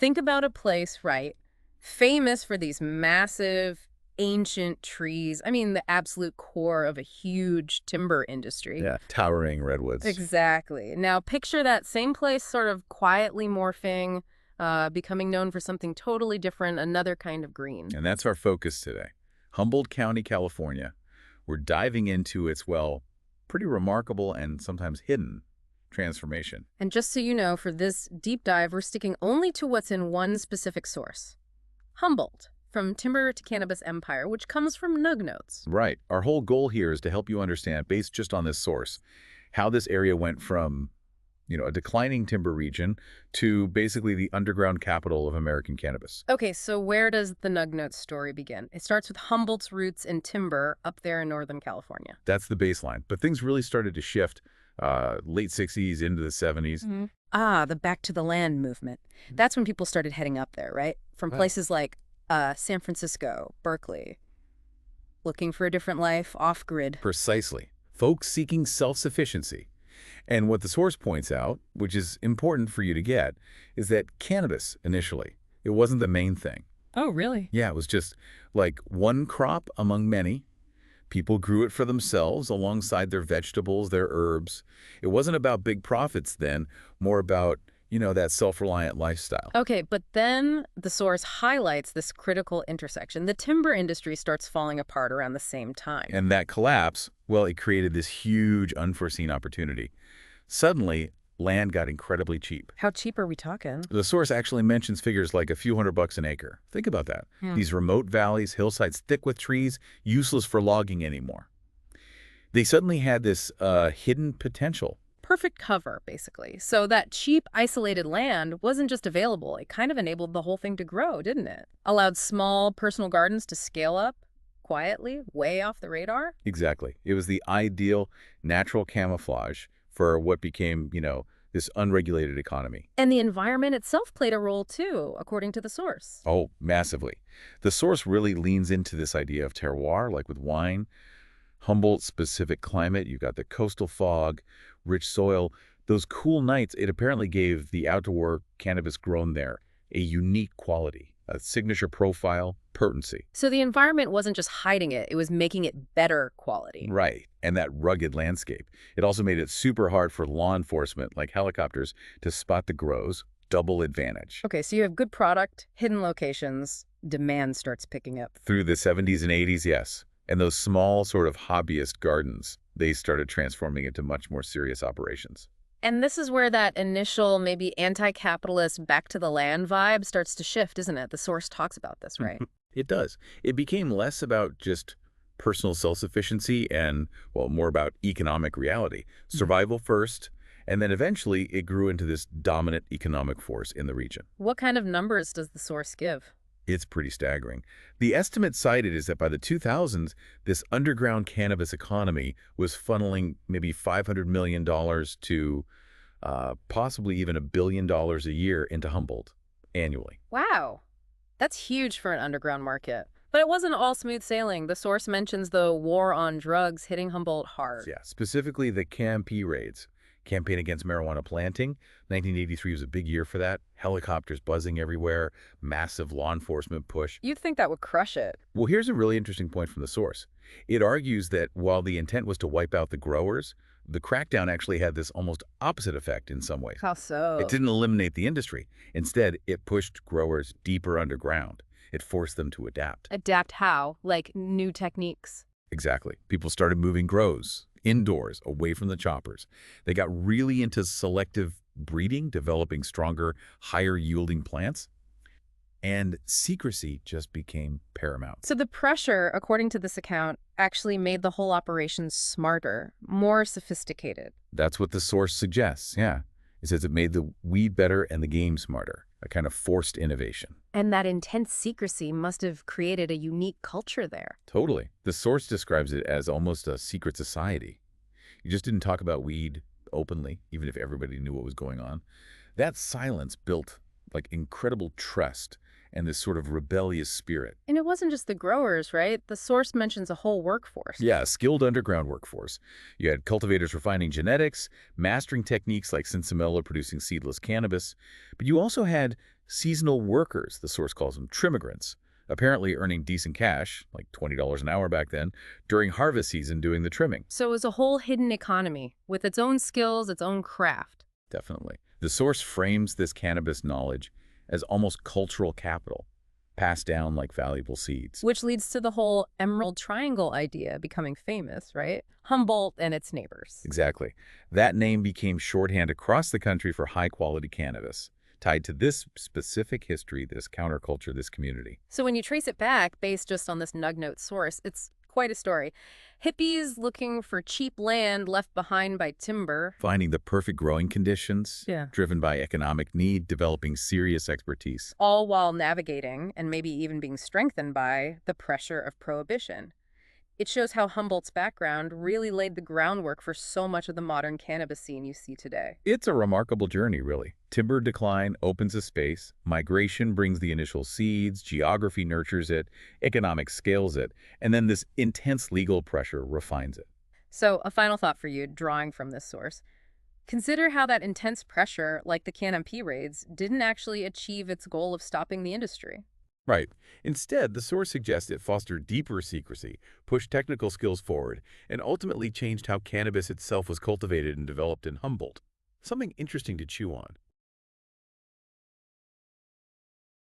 Think about a place, right, famous for these massive, ancient trees. I mean, the absolute core of a huge timber industry. Yeah, towering redwoods. Exactly. Now, picture that same place sort of quietly morphing, becoming known for something totally different, another kind of green. And that's our focus today. Humboldt County, California. We're diving into its, well, pretty remarkable and sometimes hidden transformation. And just so you know, for this deep dive, we're sticking only to what's in one specific source. Humboldt, From Timber to Cannabis Empire, which comes from Nug Notes. Right. Our whole goal here is to help you understand, based just on this source, how this area went from, a declining timber region to basically the underground capital of American cannabis. Okay, so where does the Nug Notes story begin? It starts with Humboldt's roots in timber up there in Northern California. That's the baseline. But things really started to shift late 60s into the 70s. Ah, the Back to the Land movement. That's when people started heading up there, right? From Right. places like San Francisco, Berkeley, looking for a different life off-grid. Precisely. Folks seeking self-sufficiency. And what the source points out, which is important for you to get, is that cannabis, initially, it wasn't the main thing. Oh, really? Yeah, it was just like one crop among many. People grew it for themselves alongside their vegetables, their herbs. It wasn't about big profits then, more about, that self-reliant lifestyle. Okay, but then the source highlights this critical intersection. The timber industry starts falling apart around the same time. And that collapse, well, it created this huge unforeseen opportunity. Suddenly, land got incredibly cheap. How cheap are we talking? The source actually mentions figures like a few $100 an acre. Think about that. Hmm. These remote valleys, hillsides thick with trees, useless for logging anymore. They suddenly had this hidden potential. Perfect cover, basically. So that cheap, isolated land wasn't just available. It kind of enabled the whole thing to grow, didn't it? Allowed small personal gardens to scale up quietly, way off the radar. Exactly. It was the ideal natural camouflage for what became, this unregulated economy. And the environment itself played a role too, according to the source. Oh, massively. The source really leans into this idea of terroir, like with wine. Humboldt-specific climate, you've got the coastal fog, rich soil. Those cool nights, it apparently gave the outdoor cannabis grown there a unique quality, a signature profile, potency. So the environment wasn't just hiding it, it was making it better quality. Right, and that rugged landscape. It also made it super hard for law enforcement, like helicopters, to spot the grows, double advantage. Okay, so you have good product, hidden locations, demand starts picking up. Through the 70s and 80s, yes. And those small sort of hobbyist gardens, they started transforming into much more serious operations. And this is where that initial, maybe anti-capitalist, back to the land vibe starts to shift, isn't it? The source talks about this, right? It does. It became less about just personal self-sufficiency and, well, more about economic reality. Survival first, and then eventually it grew into this dominant economic force in the region. What kind of numbers does the source give? It's pretty staggering. The estimate cited is that by the 2000s, this underground cannabis economy was funneling maybe $500 million to possibly even $1 billion a year into Humboldt annually. Wow, that's huge for an underground market. But it wasn't all smooth sailing. The source mentions the war on drugs hitting Humboldt hard. Yeah, specifically the CAMP raids. Campaign Against Marijuana Planting. 1983 was a big year for that. Helicopters buzzing everywhere, massive law enforcement push. You'd think that would crush it. Well, here's a really interesting point from the source. It argues that while the intent was to wipe out the growers, the crackdown actually had this almost opposite effect in some ways. How so? It didn't eliminate the industry. Instead, it pushed growers deeper underground. It forced them to adapt. Adapt how? Like new techniques? Exactly. People started moving grows indoors, away from the choppers. They got really into selective breeding, developing stronger, higher-yielding plants. And secrecy just became paramount. So the pressure, according to this account, actually made the whole operation smarter, more sophisticated. That's what the source suggests, yeah. It says it made the weed better and the game smarter, a kind of forced innovation. And that intense secrecy must have created a unique culture there. Totally. The source describes it as almost a secret society. You just didn't talk about weed openly, even if everybody knew what was going on. That silence built like incredible trust and this sort of rebellious spirit. And it wasn't just the growers, right? The source mentions a whole workforce. Yeah, a skilled underground workforce. You had cultivators refining genetics, mastering techniques like sinsemilla producing seedless cannabis, but you also had seasonal workers, the source calls them trimmigrants, apparently earning decent cash, like $20 an hour back then, during harvest season doing the trimming. So it was a whole hidden economy with its own skills, its own craft. Definitely. The source frames this cannabis knowledge as almost cultural capital, passed down like valuable seeds. Which leads to the whole Emerald Triangle idea becoming famous, right? Humboldt and its neighbors. Exactly. That name became shorthand across the country for high-quality cannabis, tied to this specific history, this counterculture, this community. So when you trace it back, based just on this nugnote source, it's quite a story. Hippies looking for cheap land left behind by timber. Finding the perfect growing conditions, Yeah. driven by economic need, developing serious expertise. All while navigating, and maybe even being strengthened by, the pressure of prohibition. It shows how Humboldt's background really laid the groundwork for so much of the modern cannabis scene you see today. It's a remarkable journey, really. Timber decline opens a space, migration brings the initial seeds, geography nurtures it, economics scales it, and then this intense legal pressure refines it. So, a final thought for you, drawing from this source. Consider how that intense pressure, like the Can-MP raids, didn't actually achieve its goal of stopping the industry. Right. Instead, the source suggests it fostered deeper secrecy, pushed technical skills forward, and ultimately changed how cannabis itself was cultivated and developed in Humboldt. Something interesting to chew on.